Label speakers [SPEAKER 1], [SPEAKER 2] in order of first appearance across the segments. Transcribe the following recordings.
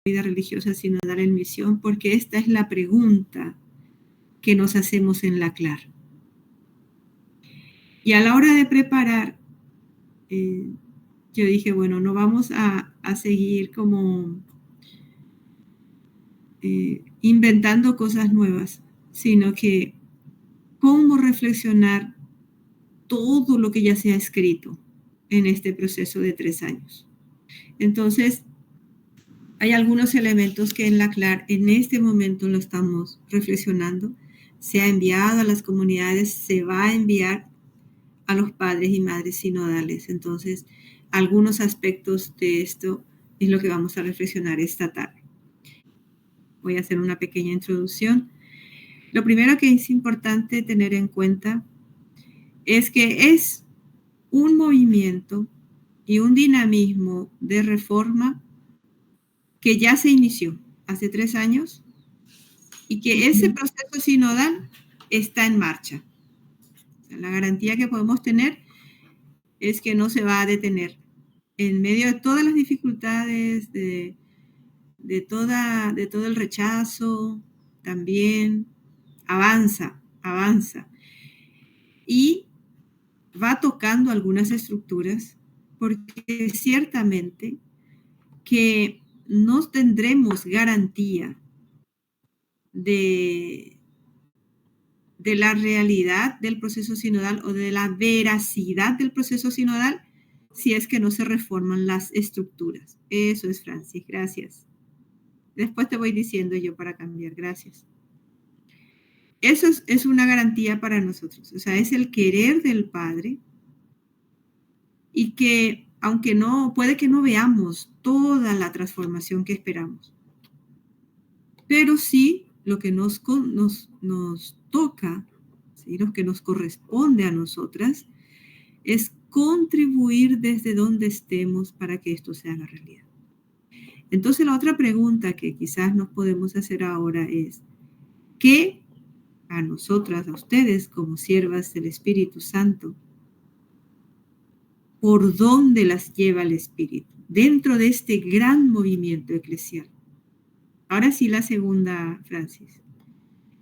[SPEAKER 1] vida religiosa sinodal en misión, porque esta es la pregunta que nos hacemos en la CLAR. Y a la hora de preparar, yo dije, bueno, no vamos a seguir como inventando cosas nuevas, sino que cómo reflexionar todo lo que ya se ha escrito en este proceso de 3 años. Entonces, hay algunos elementos que en la CLAR en este momento lo estamos reflexionando. Se ha enviado a las comunidades, se va a enviar a los padres y madres sinodales. Entonces, algunos aspectos de esto es lo que vamos a reflexionar esta tarde. Voy a hacer una pequeña introducción. Lo primero que es importante tener en cuenta es que es un movimiento y un dinamismo de reforma que ya se inició hace 3 años y que ese proceso sinodal está en marcha. La garantía que podemos tener es que no se va a detener. En medio de todas las dificultades, de todo el rechazo, también avanza. Y va tocando algunas estructuras, porque ciertamente que no tendremos garantía de la realidad del proceso sinodal o de la veracidad del proceso sinodal si es que no se reforman las estructuras. Eso es, Francis, gracias. Después te voy diciendo yo para cambiar, gracias. Eso es una garantía para nosotros, o sea, es el querer del Padre y que, aunque puede que no veamos toda la transformación que esperamos, pero sí lo que nos toca, ¿sí? Lo que nos corresponde a nosotras es contribuir desde donde estemos para que esto se haga realidad. Entonces la otra pregunta que quizás nos podemos hacer ahora es, ¿qué a nosotras, a ustedes como siervas del Espíritu Santo, por dónde las lleva el Espíritu dentro de este gran movimiento eclesial? Ahora sí la segunda, Francis.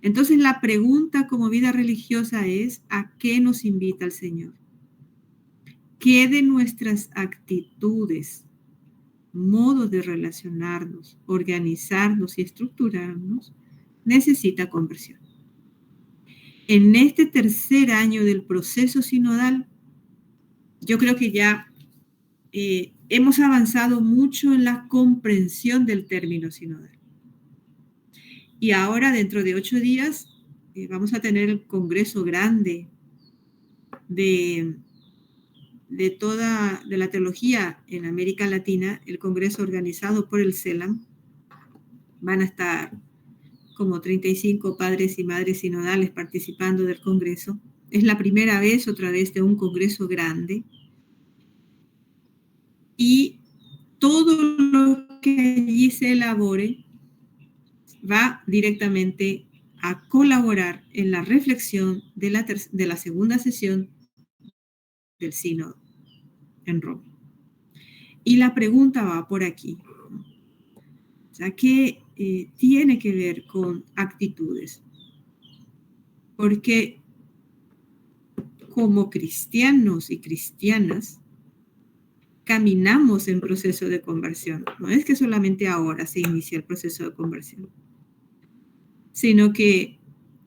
[SPEAKER 1] Entonces la pregunta como vida religiosa es, ¿a qué nos invita el Señor? ¿Qué de nuestras actitudes, modos de relacionarnos, organizarnos y estructurarnos necesita conversión? En este tercer año del proceso sinodal, yo creo que ya hemos avanzado mucho en la comprensión del término sinodal. Y ahora, dentro de 8 días, vamos a tener el congreso grande de la teología en América Latina, el congreso organizado por el CELAM. Van a estar como 35 padres y madres sinodales participando del congreso. Es la primera vez, otra vez, de un congreso grande. Y todo lo que allí se elabore va directamente a colaborar en la reflexión de la segunda sesión del sínodo en Roma. Y la pregunta va por aquí. O sea, ¿qué tiene que ver con actitudes? Porque como cristianos y cristianas caminamos en proceso de conversión. No es que solamente ahora se inicia el proceso de conversión, sino que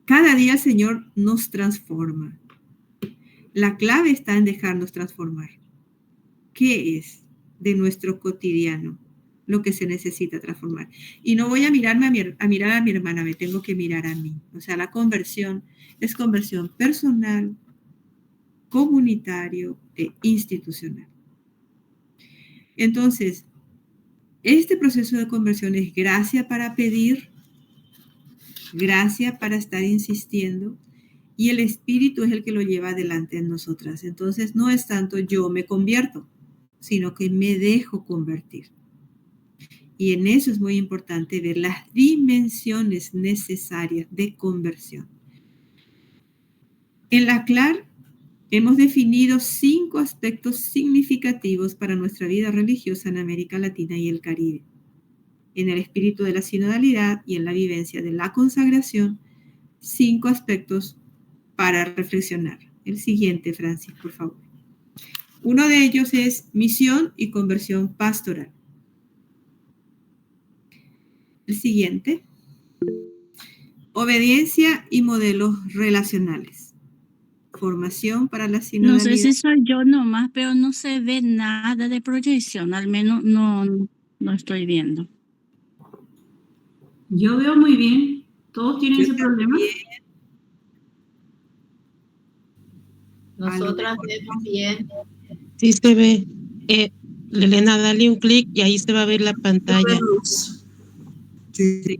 [SPEAKER 1] cada día el Señor nos transforma. La clave está en dejarnos transformar. ¿Qué es de nuestro cotidiano lo que se necesita transformar? Y no voy a mirar a mi hermana, me tengo que mirar a mí. O sea, la conversión es conversión personal, comunitario e institucional. Entonces, este proceso de conversión es gracia para pedir, gracia para estar insistiendo, y el Espíritu es el que lo lleva adelante en nosotras. Entonces, no es tanto yo me convierto, sino que me dejo convertir. Y en eso es muy importante ver las dimensiones necesarias de conversión. En la CLAR hemos definido 5 aspectos significativos para nuestra vida religiosa en América Latina y el Caribe. en el espíritu de la sinodalidad y en la vivencia de la consagración 5 aspectos para reflexionar. El siguiente, Francis, por favor. Uno de ellos es misión y conversión pastoral. El siguiente, obediencia y modelos relacionales. Formación para la sinodalidad.
[SPEAKER 2] No sé si soy yo nomás, pero no se ve nada de proyección, al menos no estoy viendo.
[SPEAKER 3] Yo veo muy bien. ¿Todos tienen ese problema?
[SPEAKER 4] Nosotras vemos bien.
[SPEAKER 5] Sí se ve. Elena, dale un clic y ahí se va a ver la pantalla.
[SPEAKER 1] Sí.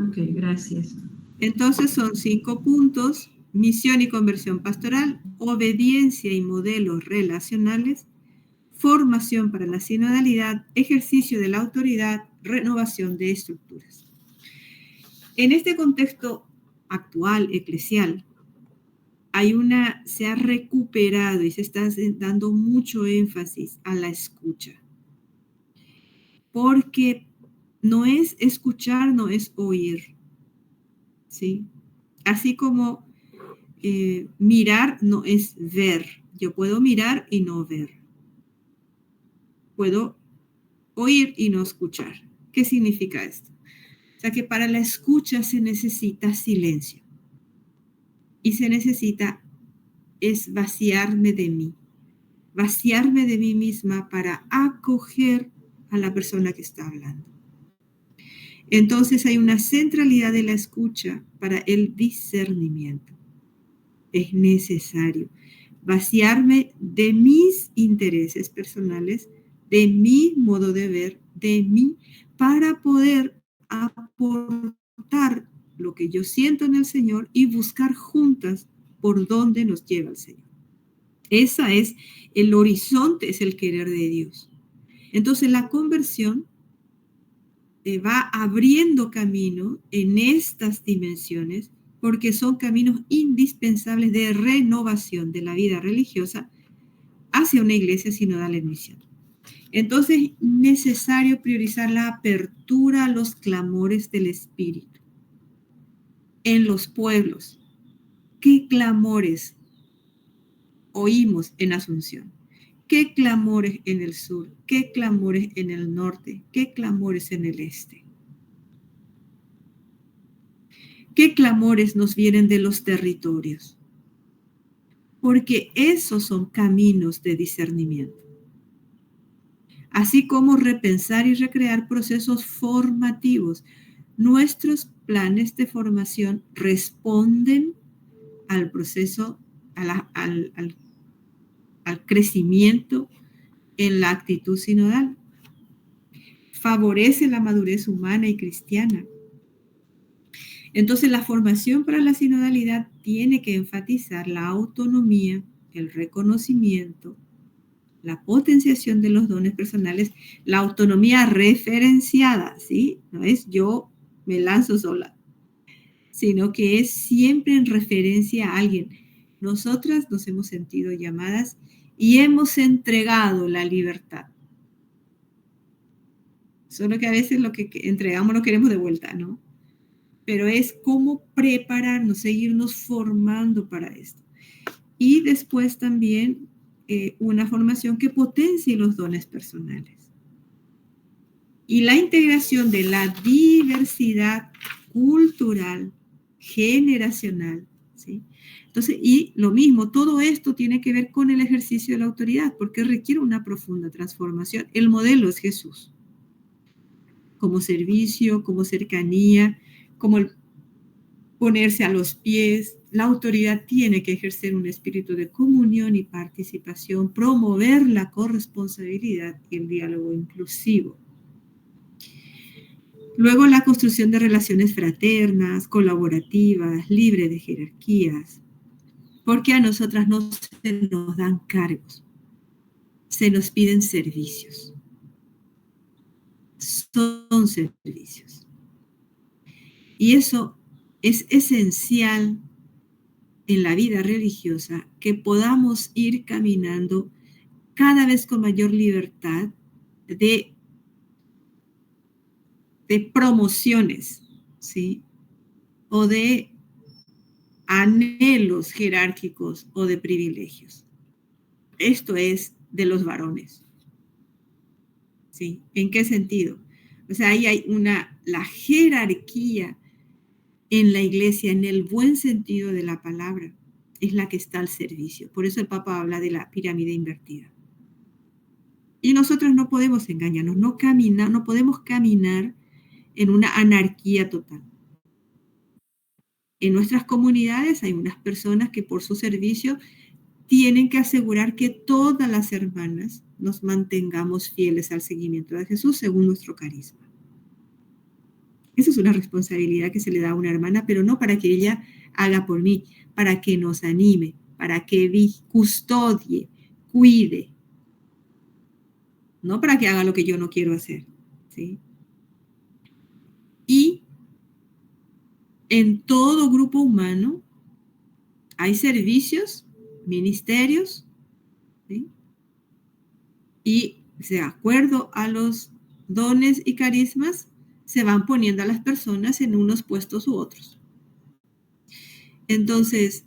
[SPEAKER 3] Ok, gracias.
[SPEAKER 1] Entonces son 5 puntos: misión y conversión pastoral, obediencia y modelos relacionales, formación para la sinodalidad, ejercicio de la autoridad, renovación de estructuras. En este contexto actual, eclesial, se ha recuperado y se está dando mucho énfasis a la escucha. Porque no es escuchar, no es oír. ¿Sí? Así como mirar no es ver. Yo puedo mirar y no ver. Puedo oír y no escuchar. ¿Qué significa esto? O sea que para la escucha se necesita silencio. Y se necesita vaciarme de mí misma para acoger a la persona que está hablando. Entonces hay una centralidad de la escucha para el discernimiento. Es necesario vaciarme de mis intereses personales, de mi modo de ver, de mí, para poder aportar lo que yo siento en el Señor y buscar juntas por dónde nos lleva el Señor. Esa es el horizonte, es el querer de Dios. Entonces la conversión va abriendo camino en estas dimensiones porque son caminos indispensables de renovación de la vida religiosa hacia una iglesia sinodal en misión. Entonces es necesario priorizar la apertura a los clamores del Espíritu en los pueblos. ¿Qué clamores oímos en Asunción? ¿Qué clamores en el sur? ¿Qué clamores en el norte? ¿Qué clamores en el este? ¿Qué clamores nos vienen de los territorios? Porque esos son caminos de discernimiento. Así como repensar y recrear procesos formativos. Nuestros planes de formación responden al proceso, al crecimiento en la actitud sinodal. Favorece la madurez humana y cristiana. Entonces, la formación para la sinodalidad tiene que enfatizar la autonomía, el reconocimiento, la potenciación de los dones personales, la autonomía referenciada, ¿sí? No es yo me lanzo sola, sino que es siempre en referencia a alguien. Nosotras nos hemos sentido llamadas y hemos entregado la libertad. Solo que a veces lo que entregamos lo queremos de vuelta, ¿no? Pero es cómo prepararnos, seguirnos formando para esto. Y después también una formación que potencie los dones personales. Y la integración de la diversidad cultural, generacional, ¿sí? Entonces, y lo mismo, todo esto tiene que ver con el ejercicio de la autoridad, porque requiere una profunda transformación. El modelo es Jesús. Como servicio, como cercanía, como el ponerse a los pies. La autoridad tiene que ejercer un espíritu de comunión y participación, promover la corresponsabilidad y el diálogo inclusivo. Luego la construcción de relaciones fraternas, colaborativas, libre de jerarquías, porque a nosotras no se nos dan cargos, se nos piden servicios. Son servicios. Y eso es esencial en la vida religiosa, que podamos ir caminando cada vez con mayor libertad de de promociones, ¿sí? O de anhelos jerárquicos o de privilegios. Esto es de los varones, ¿sí? ¿En qué sentido? O sea, ahí hay la jerarquía en la iglesia, en el buen sentido de la palabra, es la que está al servicio. Por eso el Papa habla de la pirámide invertida. Y nosotros no podemos engañarnos, no podemos caminar en una anarquía total. En nuestras comunidades hay unas personas que por su servicio tienen que asegurar que todas las hermanas nos mantengamos fieles al seguimiento de Jesús según nuestro carisma. Esa es una responsabilidad que se le da a una hermana, pero no para que ella haga por mí, para que nos anime, para que custodie, cuide, no para que haga lo que yo no quiero hacer, ¿sí? Y en todo grupo humano hay servicios, ministerios, ¿sí? Y de acuerdo a los dones y carismas, se van poniendo a las personas en unos puestos u otros. Entonces,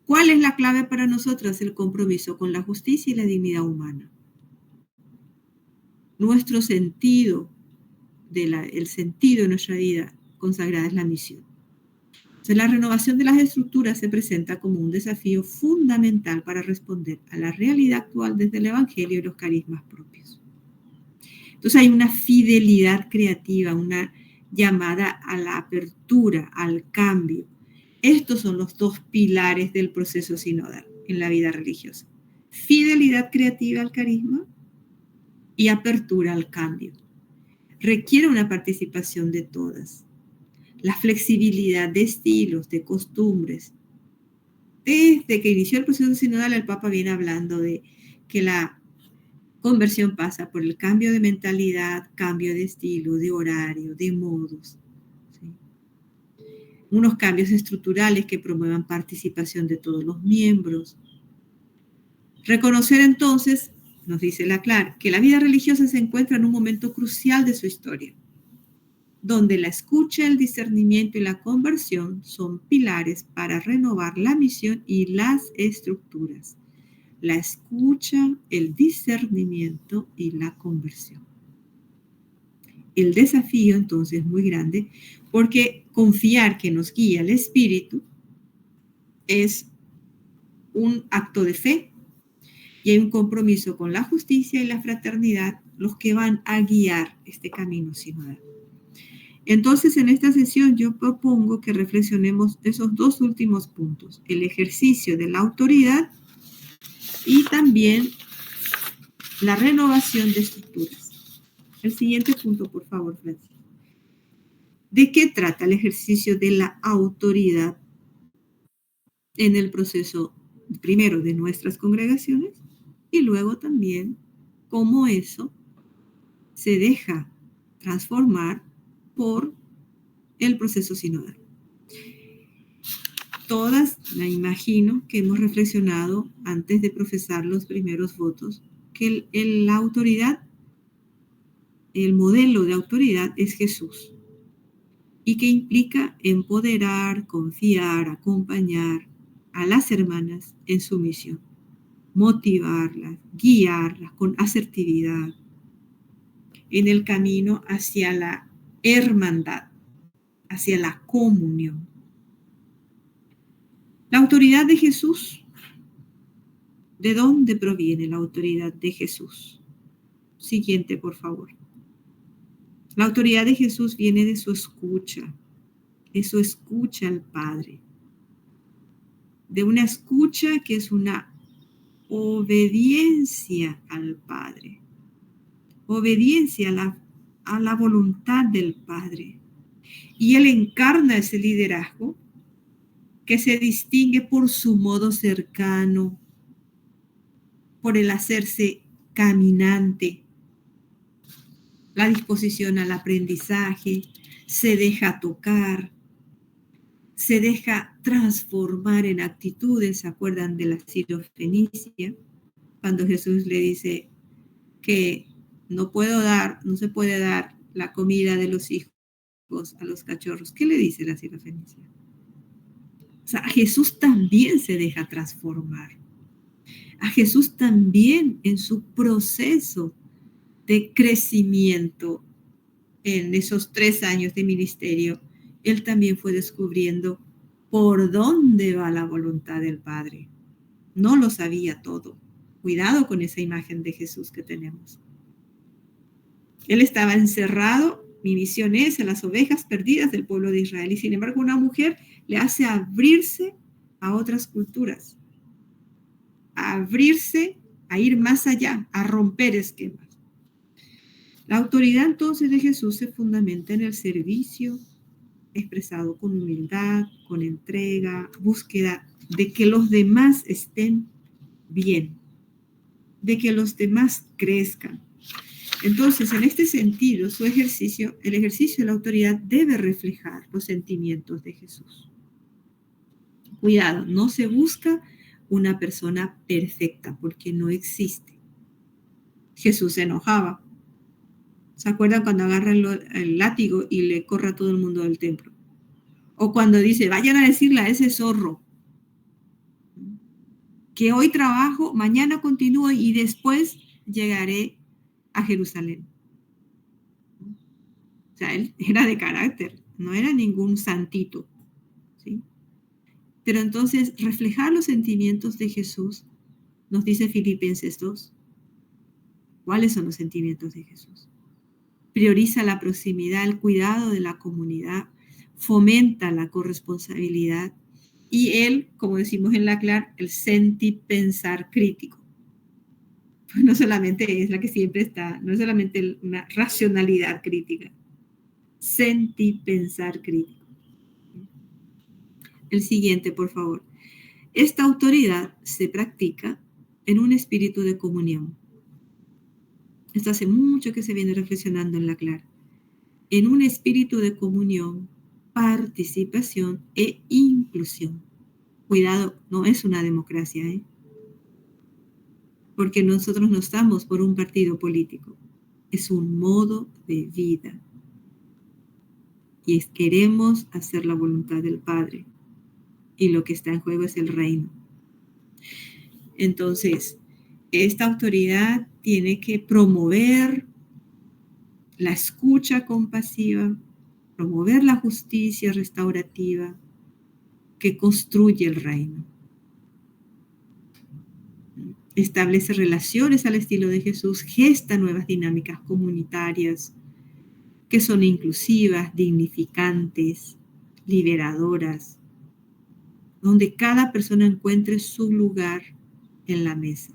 [SPEAKER 1] ¿cuál es la clave para nosotras? El compromiso con la justicia y la dignidad humana. Nuestro sentido, el sentido de nuestra vida consagrada es la misión. Entonces, la renovación de las estructuras se presenta como un desafío fundamental para responder a la realidad actual desde el Evangelio y los carismas propios. Entonces hay una fidelidad creativa, una llamada a la apertura, al cambio. Estos son los dos pilares del proceso sinodal en la vida religiosa. Fidelidad creativa al carisma y apertura al cambio. Requiere una participación de todas. La flexibilidad de estilos, de costumbres. Desde que inició el proceso sinodal, el Papa viene hablando de que la conversión pasa por el cambio de mentalidad, cambio de estilo, de horario, de modos. ¿Sí? Unos cambios estructurales que promuevan participación de todos los miembros. Reconocer entonces, nos dice la Clara, que la vida religiosa se encuentra en un momento crucial de su historia, donde la escucha, el discernimiento y la conversión son pilares para renovar la misión y las estructuras. La escucha, el discernimiento y la conversión. El desafío entonces es muy grande porque confiar que nos guía el Espíritu es un acto de fe y hay un compromiso con la justicia y la fraternidad los que van a guiar este camino sinodal. Entonces, en esta sesión yo propongo que reflexionemos esos dos últimos puntos, el ejercicio de la autoridad y también la renovación de estructuras. El siguiente punto, por favor, Francis. ¿De qué trata el ejercicio de la autoridad en el proceso, primero, de nuestras congregaciones y luego también cómo eso se deja transformar por el proceso sinodal? Todas, me imagino, que hemos reflexionado antes de profesar los primeros votos, que la autoridad, el modelo de autoridad es Jesús y que implica empoderar, confiar, acompañar a las hermanas en su misión, motivarlas, guiarlas con asertividad en el camino hacia la hermandad, hacia la comunión. La autoridad de Jesús. ¿De dónde proviene la autoridad de Jesús? Siguiente, por favor. La autoridad de Jesús viene de su escucha al Padre. De una escucha que es una obediencia al Padre. Obediencia a la voluntad del Padre. Y Él encarna ese liderazgo que se distingue por su modo cercano, por el hacerse caminante, la disposición al aprendizaje, se deja tocar, se deja transformar en actitudes. ¿Se acuerdan de la sirofenicia? Cuando Jesús le dice que no se puede dar la comida de los hijos a los cachorros. ¿Qué le dice la sirofenicia? O sea, a Jesús también se deja transformar. A Jesús también en su proceso de crecimiento en esos 3 años de ministerio, él también fue descubriendo por dónde va la voluntad del Padre. No lo sabía todo. Cuidado con esa imagen de Jesús que tenemos. Él estaba encerrado. Mi misión es a las ovejas perdidas del pueblo de Israel. Y sin embargo, una mujer le hace abrirse a otras culturas, a abrirse, a ir más allá, a romper esquemas. La autoridad entonces de Jesús se fundamenta en el servicio expresado con humildad, con entrega, búsqueda de que los demás estén bien, de que los demás crezcan. Entonces, en este sentido, el ejercicio de la autoridad debe reflejar los sentimientos de Jesús. Cuidado, no se busca una persona perfecta porque no existe. Jesús se enojaba. ¿Se acuerdan cuando agarra el látigo y le corre a todo el mundo del templo? O cuando dice, vayan a decirle a ese zorro que hoy trabajo, mañana continúo y después llegaré a Jerusalén. O sea, él era de carácter, no era ningún santito, ¿sí? Pero entonces, reflejar los sentimientos de Jesús, nos dice Filipenses 2. ¿Cuáles son los sentimientos de Jesús? Prioriza la proximidad, el cuidado de la comunidad, fomenta la corresponsabilidad y él, como decimos en la CLAR, el sentipensar crítico. Pues no solamente es la que siempre está, no es solamente una racionalidad crítica, sentipensar crítico. El siguiente, por favor. Esta autoridad se practica en un espíritu de comunión. Esto hace mucho que se viene reflexionando en la CLAR. En un espíritu de comunión, participación e inclusión. Cuidado, no es una democracia, porque nosotros no estamos por un partido político. Es un modo de vida. Y queremos hacer la voluntad del Padre. Y lo que está en juego es el reino. Entonces, esta autoridad tiene que promover la escucha compasiva, promover la justicia restaurativa que construye el reino. Establece relaciones al estilo de Jesús, gesta nuevas dinámicas comunitarias que son inclusivas, dignificantes, liberadoras, donde cada persona encuentre su lugar en la mesa,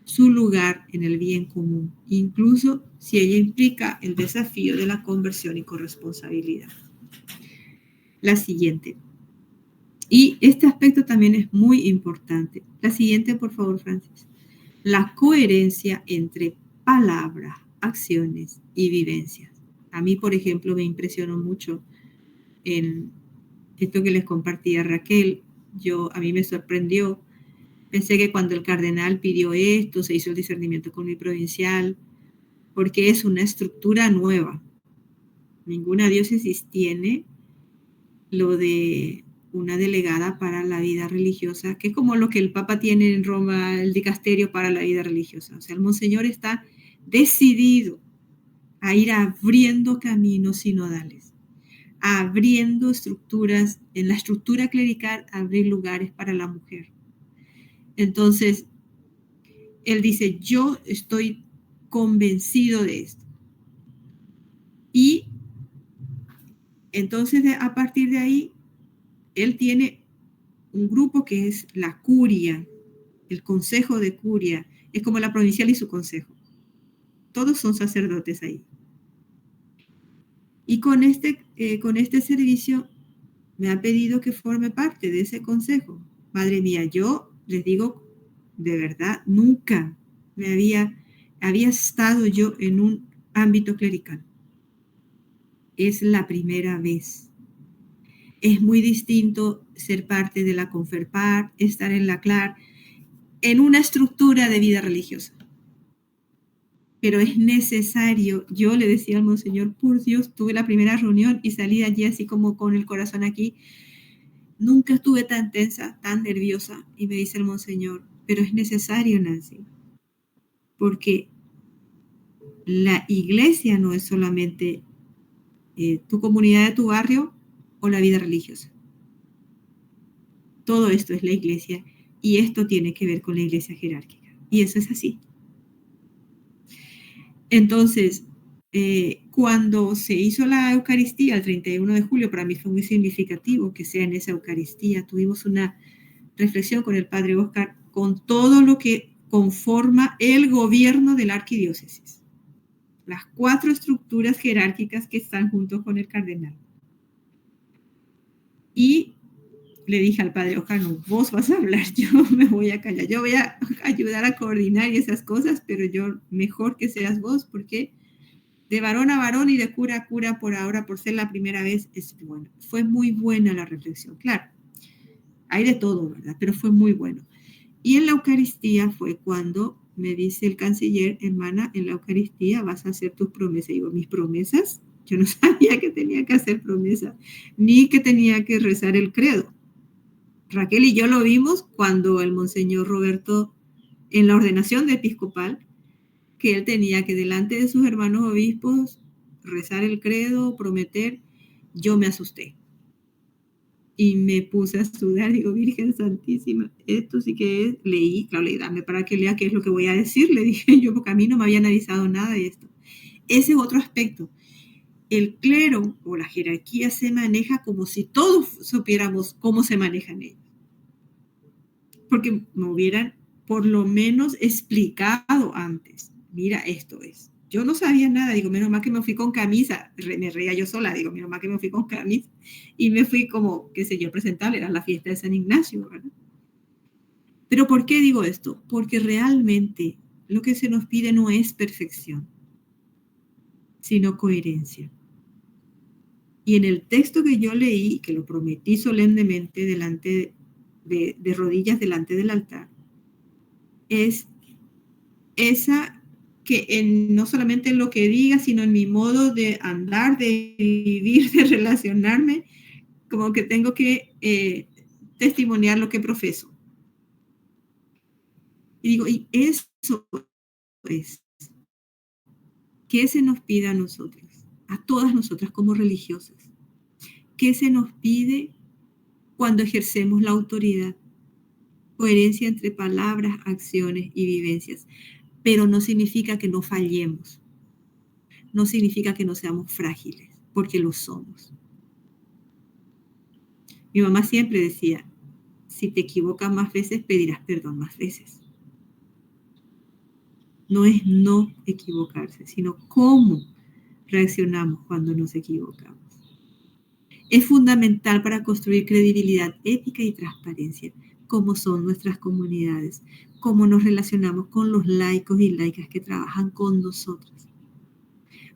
[SPEAKER 1] su lugar en el bien común, incluso si ella implica el desafío de la conversión y corresponsabilidad. La siguiente. Y este aspecto también es muy importante. La siguiente, por favor, Francis. La coherencia entre palabras, acciones y vivencias. A mí, por ejemplo, me impresionó mucho en esto que les compartía Raquel. A mí me sorprendió. Pensé que cuando el cardenal pidió esto, se hizo el discernimiento con mi provincial, porque es una estructura nueva. Ninguna diócesis tiene lo de una delegada para la vida religiosa, que es como lo que el Papa tiene en Roma, el dicasterio para la vida religiosa. O sea, el Monseñor está decidido a ir abriendo caminos sinodales, abriendo estructuras, en la estructura clerical, abrir lugares para la mujer. Entonces, él dice, yo estoy convencido de esto. Y entonces, a partir de ahí, él tiene un grupo que es la curia, el consejo de curia, es como la provincial y su consejo. Todos son sacerdotes ahí. Y con este servicio me ha pedido que forme parte de ese consejo. Madre mía, yo les digo, de verdad, nunca había estado yo en un ámbito clerical. Es la primera vez. Es muy distinto ser parte de la Conferpar, estar en la CLAR, en una estructura de vida religiosa. pero es necesario. Yo le decía al monseñor, por Dios, tuve la primera reunión y salí de allí así como con el corazón aquí. Nunca estuve tan tensa, tan nerviosa. Y me dice el monseñor, pero es necesario, Nancy, porque la iglesia no es solamente tu comunidad de tu barrio o la vida religiosa. Todo esto es la iglesia y esto tiene que ver con la iglesia jerárquica. Y eso es así. Entonces, cuando se hizo la Eucaristía el 31 de julio, para mí fue muy significativo que sea en esa Eucaristía. Tuvimos una reflexión con el padre Oscar con todo lo que conforma el gobierno de la arquidiócesis. Las 4 estructuras jerárquicas que están junto con el cardenal. Y le dije al padre Oscar, no, vos vas a hablar, yo me voy a callar, yo voy a ayudar a coordinar esas cosas, pero yo mejor que seas vos, porque de varón a varón y de cura a cura por ahora, por ser la primera vez, es bueno. Fue muy buena la reflexión, claro, hay de todo, ¿verdad? Pero fue muy bueno. Y en la Eucaristía fue cuando me dice el canciller, hermana, en la Eucaristía vas a hacer tus promesas. Y digo, ¿mis promesas? Yo no sabía que tenía que hacer promesas, ni que tenía que rezar el credo. Raquel y yo lo vimos cuando el monseñor Roberto, en la ordenación de episcopal, que él tenía que delante de sus hermanos obispos rezar el credo, prometer. Yo me asusté y me puse a sudar. Digo, Virgen Santísima, esto sí que es. Leí, claro, dame para que lea qué es lo que voy a decir, le dije yo, porque a mí no me habían avisado nada de esto. Ese es otro aspecto. El clero o la jerarquía se maneja como si todos supiéramos cómo se manejan ellos. Porque me hubieran por lo menos explicado antes. Mira, esto es. Yo no sabía nada, digo, menos mal que me fui con camisa, me reía yo sola, digo, menos mal que me fui con camisa, y me fui como, qué sé yo, presentable, era la fiesta de San Ignacio, ¿verdad? Pero ¿por qué digo esto? Porque realmente lo que se nos pide no es perfección, sino coherencia. Y en el texto que yo leí, que lo prometí solemnemente delante de rodillas delante del altar, es esa que no solamente en lo que diga, sino en mi modo de andar, de vivir, de relacionarme, como que tengo que testimoniar lo que profeso. Y digo, y eso es, ¿qué se nos pide a nosotros, a todas nosotras como religiosas? ¿Qué se nos pide cuando ejercemos la autoridad? Coherencia entre palabras, acciones y vivencias. Pero no significa que no fallemos. No significa que no seamos frágiles, porque lo somos. Mi mamá siempre decía, si te equivocas más veces, pedirás perdón más veces. No es no equivocarse, sino cómo reaccionamos cuando nos equivocamos. Es fundamental para construir credibilidad ética y transparencia, cómo son nuestras comunidades, cómo nos relacionamos con los laicos y laicas que trabajan con nosotros.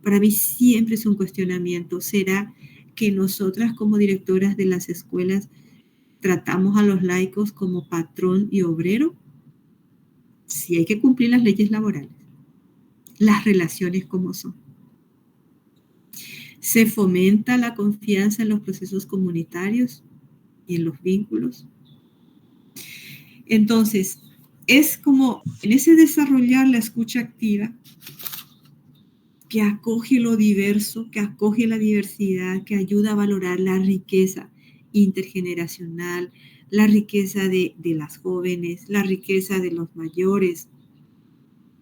[SPEAKER 1] Para mí siempre es un cuestionamiento. ¿Será que nosotras como directoras de las escuelas tratamos a los laicos como patrón y obrero? Sí, hay que cumplir las leyes laborales, las relaciones como son. Se fomenta la confianza en los procesos comunitarios y en los vínculos. Entonces, es como en ese desarrollar la escucha activa, que acoge lo diverso, que acoge la diversidad, que ayuda a valorar la riqueza intergeneracional, la riqueza de las jóvenes, la riqueza de los mayores,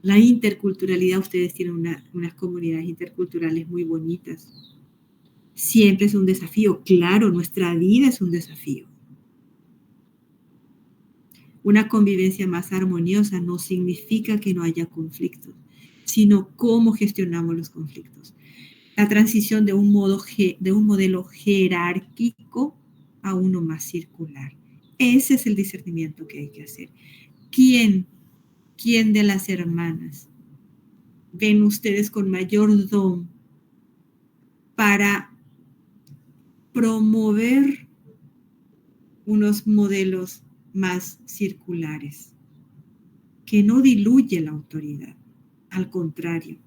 [SPEAKER 1] la interculturalidad. Ustedes tienen unas comunidades interculturales muy bonitas. Siempre es un desafío, claro, nuestra vida es un desafío. Una convivencia más armoniosa no significa que no haya conflictos, sino cómo gestionamos los conflictos. La transición de un modelo jerárquico a uno más circular. Ese es el discernimiento que hay que hacer. ¿Quién de las hermanas ven ustedes con mayor don para promover unos modelos más circulares, que no diluye la autoridad, Al contrario,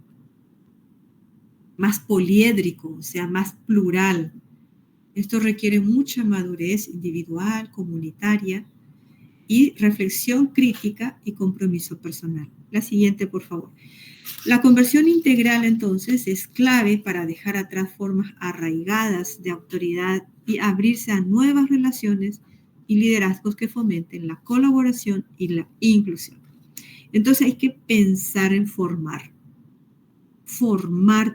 [SPEAKER 1] más poliédrico, o sea, más plural. Esto requiere mucha madurez individual, comunitaria y reflexión crítica y compromiso personal. La siguiente, por favor. La conversión integral, entonces, es clave para dejar atrás formas arraigadas de autoridad y abrirse a nuevas relaciones y liderazgos que fomenten la colaboración y la inclusión. Entonces hay que pensar en formar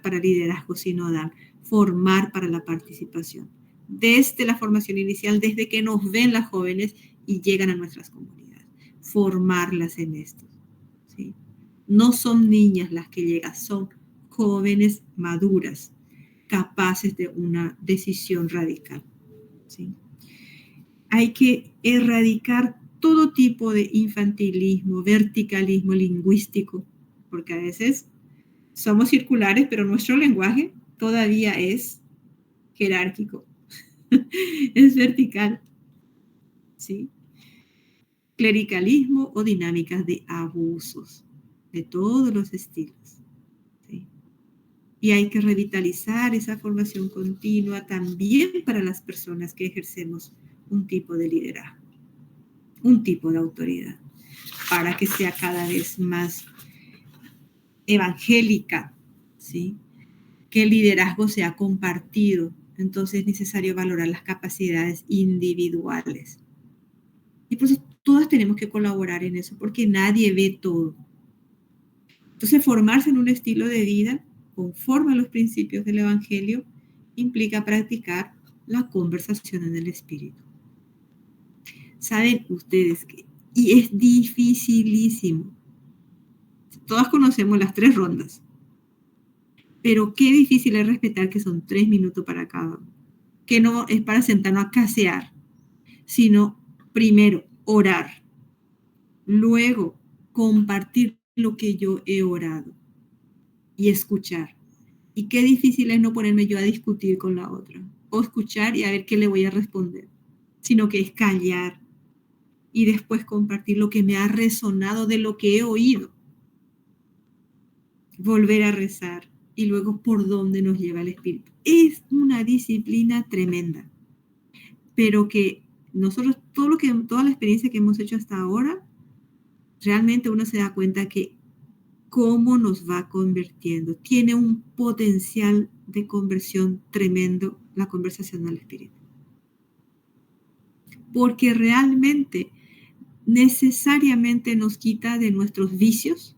[SPEAKER 1] para liderazgo sinodal, formar para la participación. Desde la formación inicial, desde que nos ven las jóvenes y llegan a nuestras comunidades, formarlas en esto, ¿sí? No son niñas las que llegan, son jóvenes maduras, capaces de una decisión radical, ¿sí? Hay que erradicar todo tipo de infantilismo, verticalismo lingüístico, porque a veces somos circulares, pero nuestro lenguaje todavía es jerárquico, es vertical, ¿sí? Clericalismo o dinámicas de abusos de todos los estilos, ¿sí? Y hay que revitalizar esa formación continua también para las personas que ejercemos un tipo de liderazgo, un tipo de autoridad, para que sea cada vez más evangélica, ¿sí? Que el liderazgo sea compartido. Entonces es necesario valorar las capacidades individuales. Y por eso todas tenemos que colaborar en eso, porque nadie ve todo. Entonces formarse en un estilo de vida conforme a los principios del Evangelio implica practicar la conversación en el Espíritu. Saben ustedes que, y es dificilísimo. Todas conocemos las 3 rondas. Pero qué difícil es respetar que son 3 minutos para cada uno. Que no es para sentarnos a casear, sino primero orar, luego compartir lo que yo he orado y escuchar. Y qué difícil es no ponerme yo a discutir con la otra o escuchar y a ver qué le voy a responder, sino que es callar y después compartir lo que me ha resonado de lo que he oído. Volver a rezar y luego por dónde nos lleva el Espíritu. Es una disciplina tremenda, pero que nosotros, toda la experiencia que hemos hecho hasta ahora, realmente uno se da cuenta que cómo nos va convirtiendo. Tiene un potencial de conversión tremendo la conversación al Espíritu. Porque realmente, necesariamente nos quita de nuestros vicios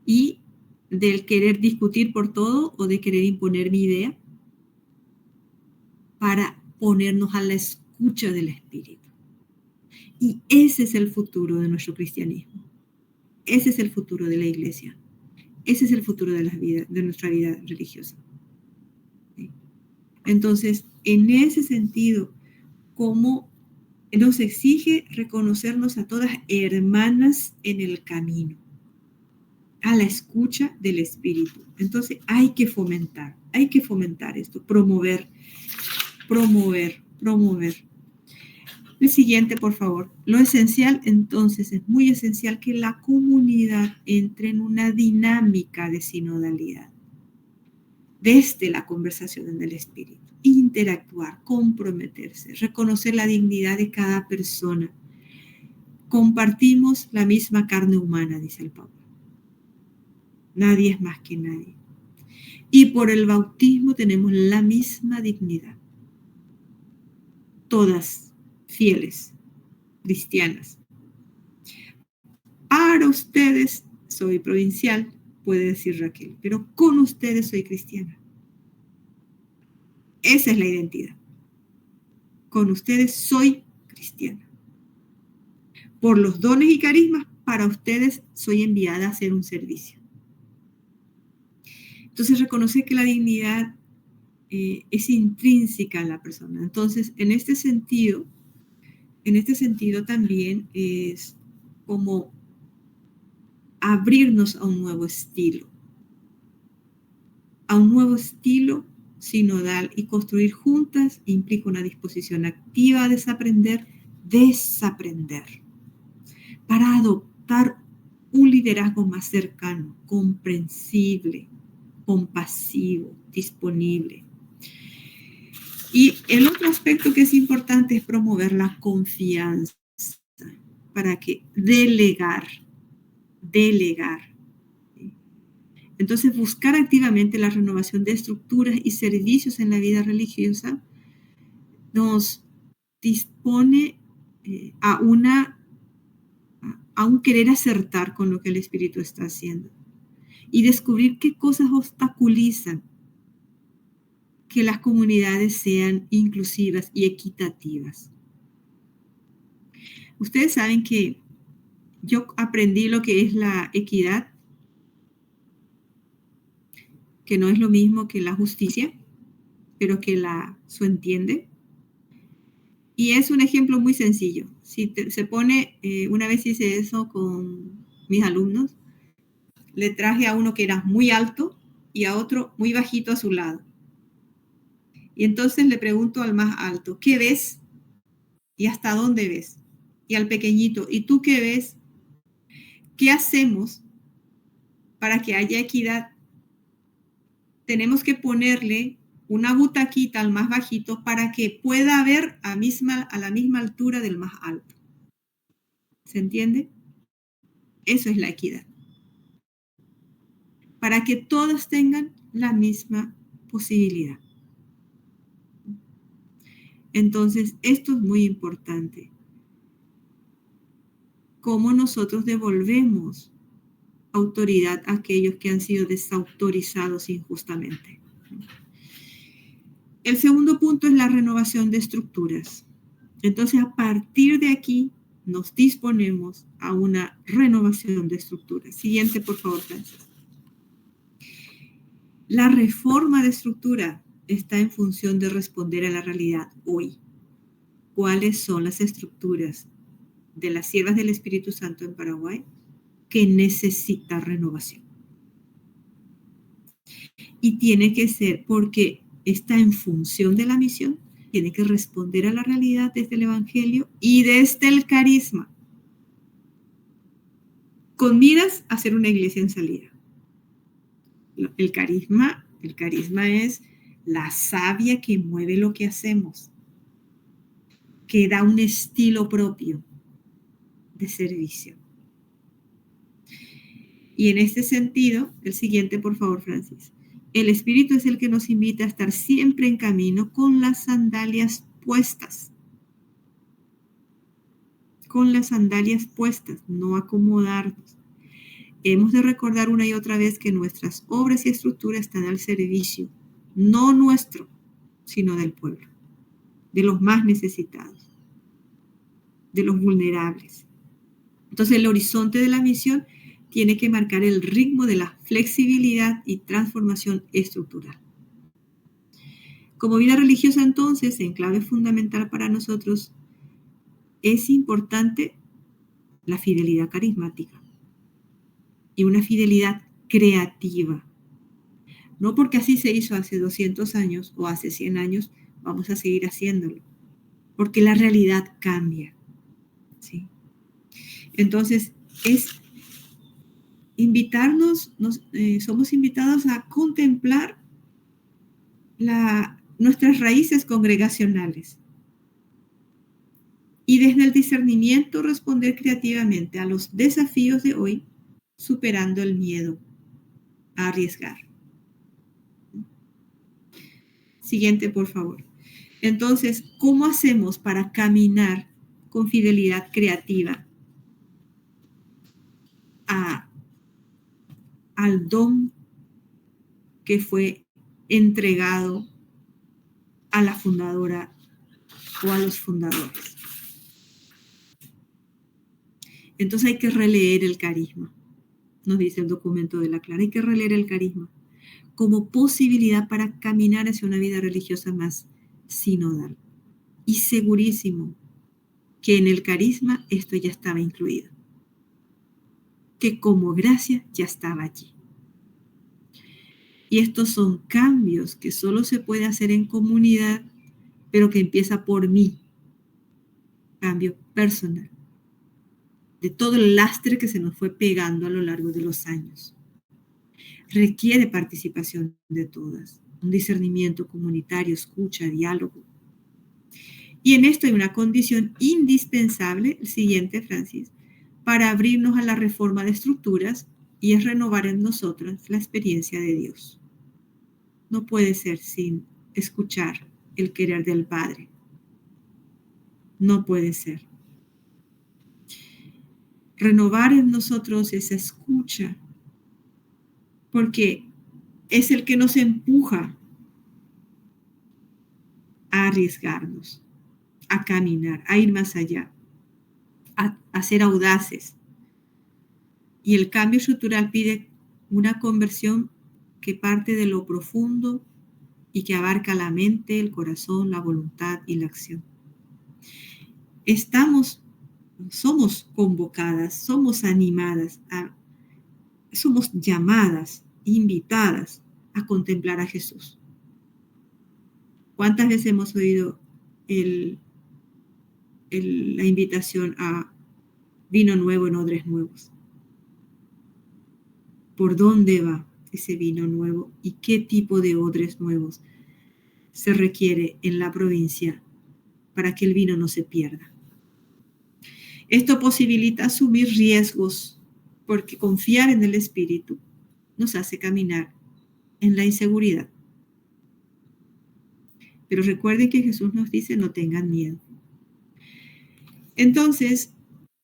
[SPEAKER 1] y del querer discutir por todo o de querer imponer mi idea para ponernos a la escucha del Espíritu. Y ese es el futuro de nuestro cristianismo. Ese es el futuro de la iglesia. Ese es el futuro de nuestra vida religiosa. ¿Sí? Entonces, en ese sentido, como nos exige reconocernos a todas hermanas en el camino, a la escucha del Espíritu. Entonces, hay que fomentar esto, promover. El siguiente, por favor. Lo esencial, entonces, es muy esencial que la comunidad entre en una dinámica de sinodalidad. Desde la conversación en el Espíritu. Interactuar, comprometerse, reconocer la dignidad de cada persona. Compartimos la misma carne humana, dice el Papa. Nadie es más que nadie. Y por el bautismo tenemos la misma dignidad. Todas fieles, cristianas. Para ustedes soy provincial, puede decir Raquel, pero con ustedes soy cristiana. Esa es la identidad. Con ustedes soy cristiana. Por los dones y carismas, para ustedes soy enviada a hacer un servicio. Entonces reconocer que la dignidad es intrínseca en la persona. Entonces, en este sentido también es como abrirnos a un nuevo estilo sinodal, y construir juntas implica una disposición activa a desaprender, para adoptar un liderazgo más cercano, comprensible, compasivo, disponible. Y el otro aspecto que es importante es promover la confianza, para que delegar. Entonces, buscar activamente la renovación de estructuras y servicios en la vida religiosa nos dispone a un querer acertar con lo que el Espíritu está haciendo y descubrir qué cosas obstaculizan que las comunidades sean inclusivas y equitativas. Ustedes saben que yo aprendí lo que es la equidad, que no es lo mismo que la justicia, pero que la entiende. Y es un ejemplo muy sencillo. Si se pone, una vez hice eso con mis alumnos, le traje a uno que era muy alto y a otro muy bajito a su lado. Y entonces le pregunto al más alto, ¿qué ves? ¿Y hasta dónde ves? Y al pequeñito, ¿y tú qué ves? ¿Qué hacemos para que haya equidad? Tenemos que ponerle una butaquita al más bajito para que pueda ver a la misma altura del más alto. ¿Se entiende? Eso es la equidad. Para que todos tengan la misma posibilidad. Entonces, esto es muy importante. Cómo nosotros devolvemos autoridad a aquellos que han sido desautorizados injustamente. El segundo punto es la renovación de estructuras. Entonces, a partir de aquí, nos disponemos a una renovación de estructuras. Siguiente, por favor, Francis. La reforma de estructura está en función de responder a la realidad hoy. ¿Cuáles son las estructuras de las siervas del Espíritu Santo en Paraguay que necesitan renovación? Y tiene que ser porque está en función de la misión, tiene que responder a la realidad desde el Evangelio y desde el carisma, con miras a ser una iglesia en salida. El carisma es la savia que mueve lo que hacemos, que da un estilo propio de servicio. Y en este sentido, el siguiente, por favor, Francis. El Espíritu es el que nos invita a estar siempre en camino con las sandalias puestas. Con las sandalias puestas, no acomodarnos. Hemos de recordar una y otra vez que nuestras obras y estructuras están al servicio, no nuestro, sino del pueblo, de los más necesitados, de los vulnerables. Entonces, el horizonte de la misión tiene que marcar el ritmo de la flexibilidad y transformación estructural. Como vida religiosa, entonces, en clave fundamental para nosotros, es importante la fidelidad carismática y una fidelidad creativa. No porque así se hizo hace 200 años o hace 100 años, vamos a seguir haciéndolo, porque la realidad cambia, ¿sí? Entonces, es invitarnos, somos invitados a contemplar nuestras raíces congregacionales y desde el discernimiento responder creativamente a los desafíos de hoy, superando el miedo a arriesgar. Siguiente, por favor. Entonces, ¿cómo hacemos para caminar con fidelidad creativa al don que fue entregado a la fundadora o a los fundadores? Entonces hay que releer el carisma, nos dice el documento de la Clara, hay que releer el carisma como posibilidad para caminar hacia una vida religiosa más sinodal. Y segurísimo que en el carisma esto ya estaba incluido, que como gracia ya estaba allí. Y estos son cambios que solo se puede hacer en comunidad, pero que empieza por mí. Cambio personal. de todo el lastre que se nos fue pegando a lo largo de los años. Requiere participación de todas, un discernimiento comunitario, escucha, diálogo. Y en esto hay una condición indispensable, el siguiente, Francis, para abrirnos a la reforma de estructuras, y es renovar en nosotros la experiencia de Dios. No puede ser sin escuchar el querer del Padre. No puede ser. Renovar en nosotros esa escucha, porque es el que nos empuja a arriesgarnos, a caminar, a ir más allá, a ser audaces. Y el cambio estructural pide una conversión que parte de lo profundo y que abarca la mente, el corazón, la voluntad y la acción. Somos convocadas, somos animadas, somos llamadas, invitadas a contemplar a Jesús. ¿Cuántas veces hemos oído la invitación a vino nuevo en odres nuevos? ¿Por dónde va ese vino nuevo y qué tipo de odres nuevos se requiere en la provincia para que el vino no se pierda? Esto posibilita asumir riesgos, porque confiar en el Espíritu nos hace caminar en la inseguridad. Pero recuerden que Jesús nos dice: no tengan miedo. Entonces,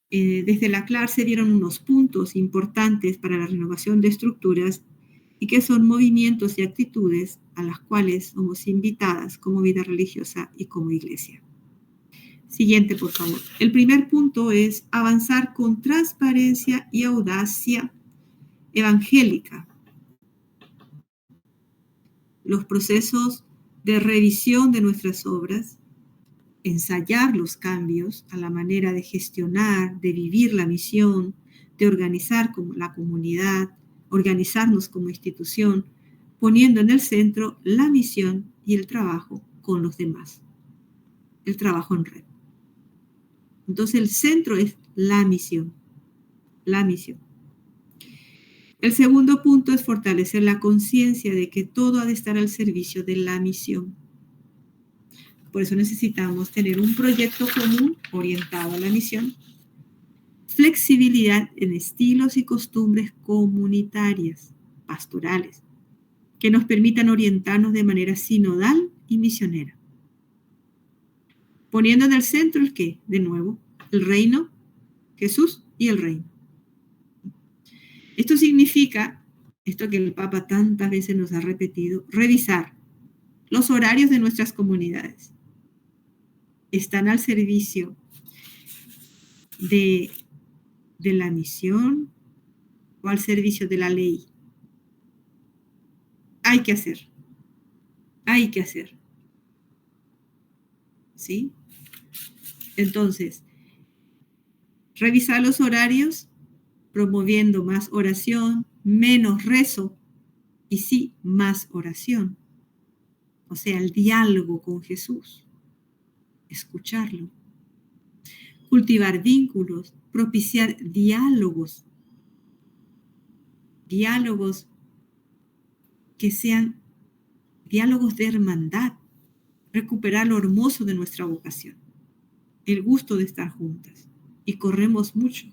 [SPEAKER 1] desde la CLAR se dieron unos puntos importantes para la renovación de estructuras y que son movimientos y actitudes a las cuales somos invitadas como vida religiosa y como iglesia. Siguiente, por favor. El primer punto es avanzar con transparencia y audacia evangélica. Los procesos de revisión de nuestras obras, ensayar los cambios a la manera de gestionar, de vivir la misión, de organizar como la comunidad, organizarnos como institución, poniendo en el centro la misión y el trabajo con los demás, el trabajo en red. Entonces el centro es la misión, la misión. El segundo punto es fortalecer la conciencia de que todo ha de estar al servicio de la misión. Por eso necesitamos tener un proyecto común orientado a la misión, flexibilidad en estilos y costumbres comunitarias, pastorales, que nos permitan orientarnos de manera sinodal y misionera. Poniendo en el centro el qué, de nuevo, el reino, Jesús y el reino. Esto significa, esto que el Papa tantas veces nos ha repetido, revisar los horarios de nuestras comunidades. ¿Están al servicio de la misión o al servicio de la ley? Hay que hacer. ¿Sí? Entonces, revisar los horarios, promoviendo más oración, menos rezo y sí, más oración. O sea, el diálogo con Jesús. Escucharlo. Cultivar vínculos, propiciar diálogos. Diálogos que sean diálogos de hermandad. Recuperar lo hermoso de nuestra vocación. El gusto de estar juntas. Y corremos mucho.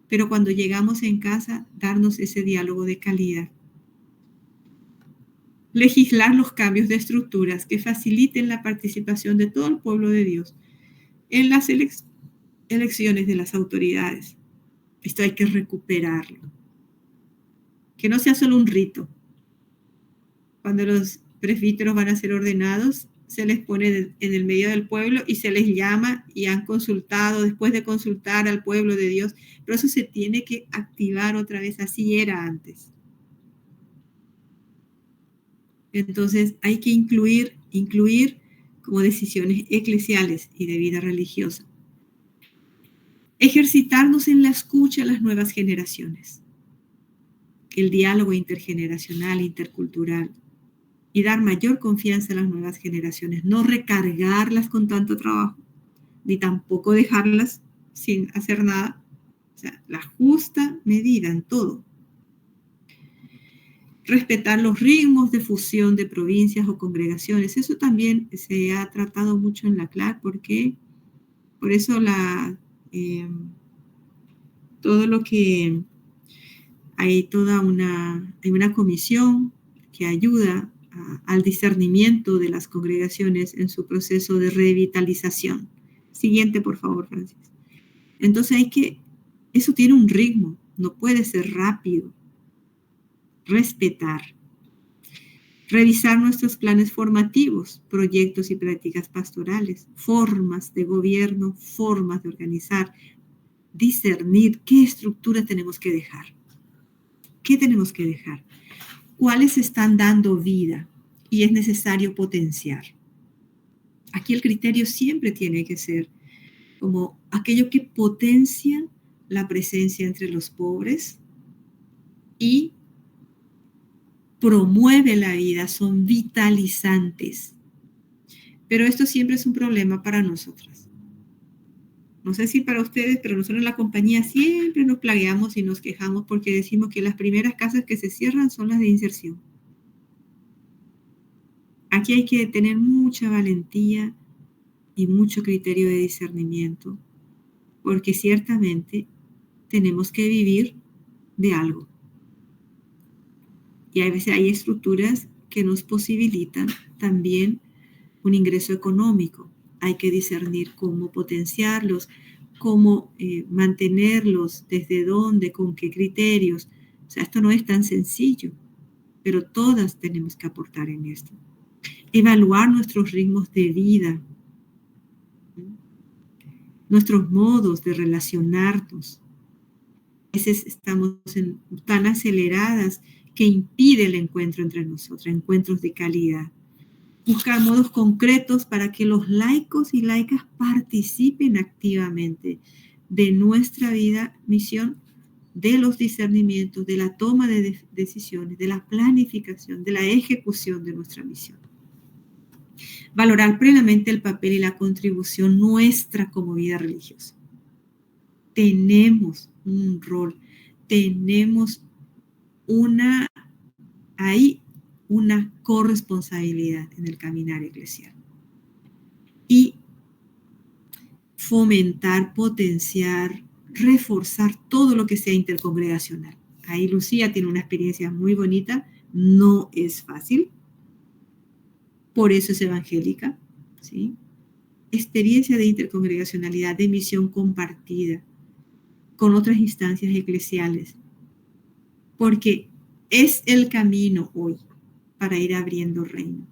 [SPEAKER 1] Pero cuando llegamos en casa, darnos ese diálogo de calidad. Legislar los cambios de estructuras que faciliten la participación de todo el pueblo de Dios en las elecciones de las autoridades. Esto hay que recuperarlo. Que no sea solo un rito. Cuando los presbíteros van a ser ordenados, se les pone en el medio del pueblo y se les llama y han consultado después de consultar al pueblo de Dios. Pero eso se tiene que activar otra vez, así era antes. Entonces hay que incluir como decisiones eclesiales y de vida religiosa. Ejercitarnos en la escucha a las nuevas generaciones. El diálogo intergeneracional, intercultural. Y dar mayor confianza a las nuevas generaciones. No recargarlas con tanto trabajo, ni tampoco dejarlas sin hacer nada. O sea, la justa medida en todo. Respetar los ritmos de fusión de provincias o congregaciones. Eso también se ha tratado mucho en la CLAC, porque por eso todo lo que hay hay una comisión que ayuda al discernimiento de las congregaciones en su proceso de revitalización. Siguiente, por favor, Francis. Entonces eso tiene un ritmo, no puede ser rápido. Respetar. Revisar nuestros planes formativos, proyectos y prácticas pastorales, formas de gobierno, formas de organizar, discernir qué estructura tenemos que dejar. ¿Qué tenemos que dejar? ¿Cuáles están dando vida y es necesario potenciar? Aquí el criterio siempre tiene que ser como aquello que potencia la presencia entre los pobres y promueve la vida, son vitalizantes. Pero esto siempre es un problema para nosotras. No sé si para ustedes, pero nosotros en la compañía siempre nos plagueamos y nos quejamos porque decimos que las primeras casas que se cierran son las de inserción. Aquí hay que tener mucha valentía y mucho criterio de discernimiento, porque ciertamente tenemos que vivir de algo. Y a veces hay estructuras que nos posibilitan también un ingreso económico. Hay que discernir cómo potenciarlos, cómo mantenerlos, desde dónde, con qué criterios. O sea, esto no es tan sencillo, pero todas tenemos que aportar en esto. Evaluar nuestros ritmos de vida, nuestros modos de relacionarnos. A veces estamos tan aceleradas que impide el encuentro entre nosotras, encuentros de calidad. Buscar modos concretos para que los laicos y laicas participen activamente de nuestra vida, misión, de los discernimientos, de la toma de decisiones, de la planificación, de la ejecución de nuestra misión. Valorar plenamente el papel y la contribución nuestra como vida religiosa. Tenemos un rol, tenemos una corresponsabilidad en el caminar eclesial. Y fomentar, potenciar, reforzar todo lo que sea intercongregacional. Ahí Lucía tiene una experiencia muy bonita, no es fácil, por eso es evangélica, ¿sí? Experiencia de intercongregacionalidad, de misión compartida con otras instancias eclesiales, porque es el camino hoy para ir abriendo reino.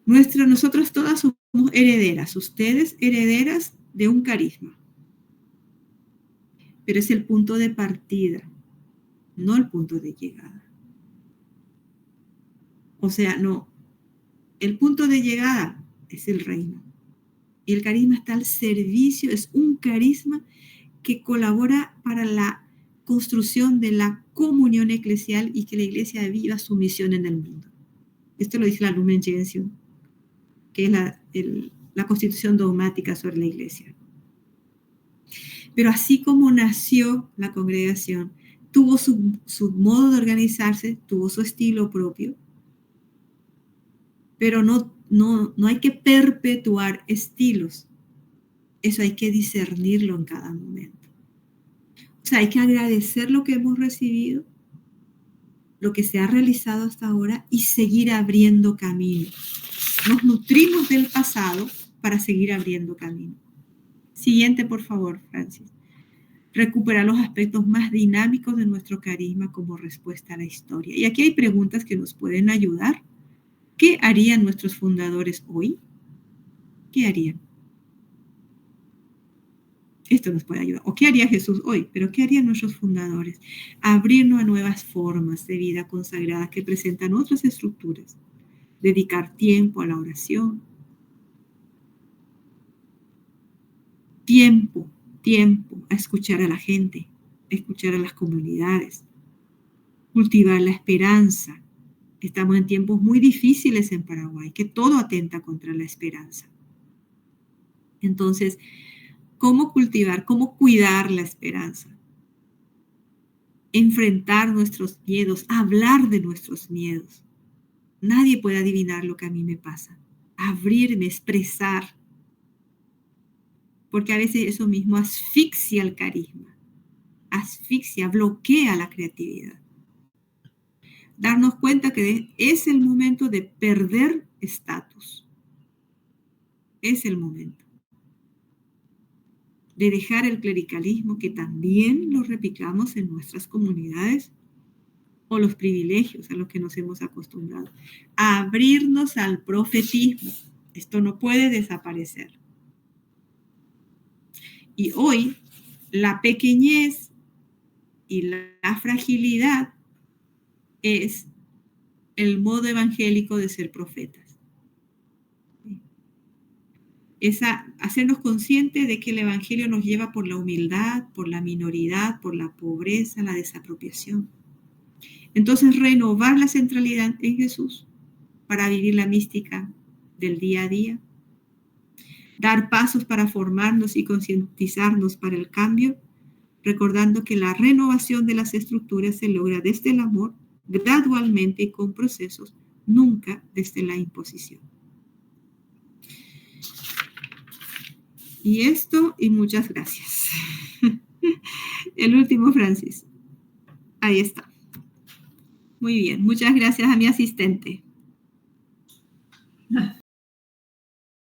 [SPEAKER 1] Nosotros todas somos herederas, ustedes herederas de un carisma, pero es el punto de partida, no el punto de llegada. O sea, no, el punto de llegada es el reino. Y el carisma está al servicio, es un carisma que colabora para la construcción de la comunión eclesial y que la iglesia viva su misión en el mundo. Esto lo dice la Lumen Gentium, que es la constitución dogmática sobre la iglesia. Pero así como nació la congregación, tuvo su modo de organizarse, tuvo su estilo propio, pero no hay que perpetuar estilos. Eso hay que discernirlo en cada momento. O sea, hay que agradecer lo que hemos recibido, lo que se ha realizado hasta ahora y seguir abriendo camino. Nos nutrimos del pasado para seguir abriendo camino. Siguiente, por favor, Francis. Recuperar los aspectos más dinámicos de nuestro carisma como respuesta a la historia. Y aquí hay preguntas que nos pueden ayudar. ¿Qué harían nuestros fundadores hoy? ¿Qué harían? Esto nos puede ayudar. ¿O qué haría Jesús hoy? Pero ¿qué harían nuestros fundadores? Abrirnos a nuevas formas de vida consagrada que presentan otras estructuras. Dedicar tiempo a la oración. Tiempo a escuchar a la gente, a escuchar a las comunidades. Cultivar la esperanza. Estamos en tiempos muy difíciles en Paraguay, que todo atenta contra la esperanza. Entonces, ¿cómo cultivar, cómo cuidar la esperanza? Enfrentar nuestros miedos, hablar de nuestros miedos. Nadie puede adivinar lo que a mí me pasa. Abrirme, expresar. Porque a veces eso mismo asfixia el carisma, asfixia, bloquea la creatividad. Darnos cuenta que es el momento de perder estatus. Es el momento de dejar el clericalismo, que también lo replicamos en nuestras comunidades, o los privilegios a los que nos hemos acostumbrado. A abrirnos al profetismo. Esto no puede desaparecer. Y hoy, la pequeñez y la fragilidad es el modo evangélico de ser profetas. Es hacernos conscientes de que el evangelio nos lleva por la humildad, por la minoridad, por la pobreza, la desapropiación. Entonces, renovar la centralidad en Jesús para vivir la mística del día a día. Dar pasos para formarnos y concientizarnos para el cambio, recordando que la renovación de las estructuras se logra desde el amor, gradualmente y con procesos, nunca desde la imposición. Y esto, y muchas gracias. El último, Francis. Ahí está. Muy bien, muchas gracias a mi asistente.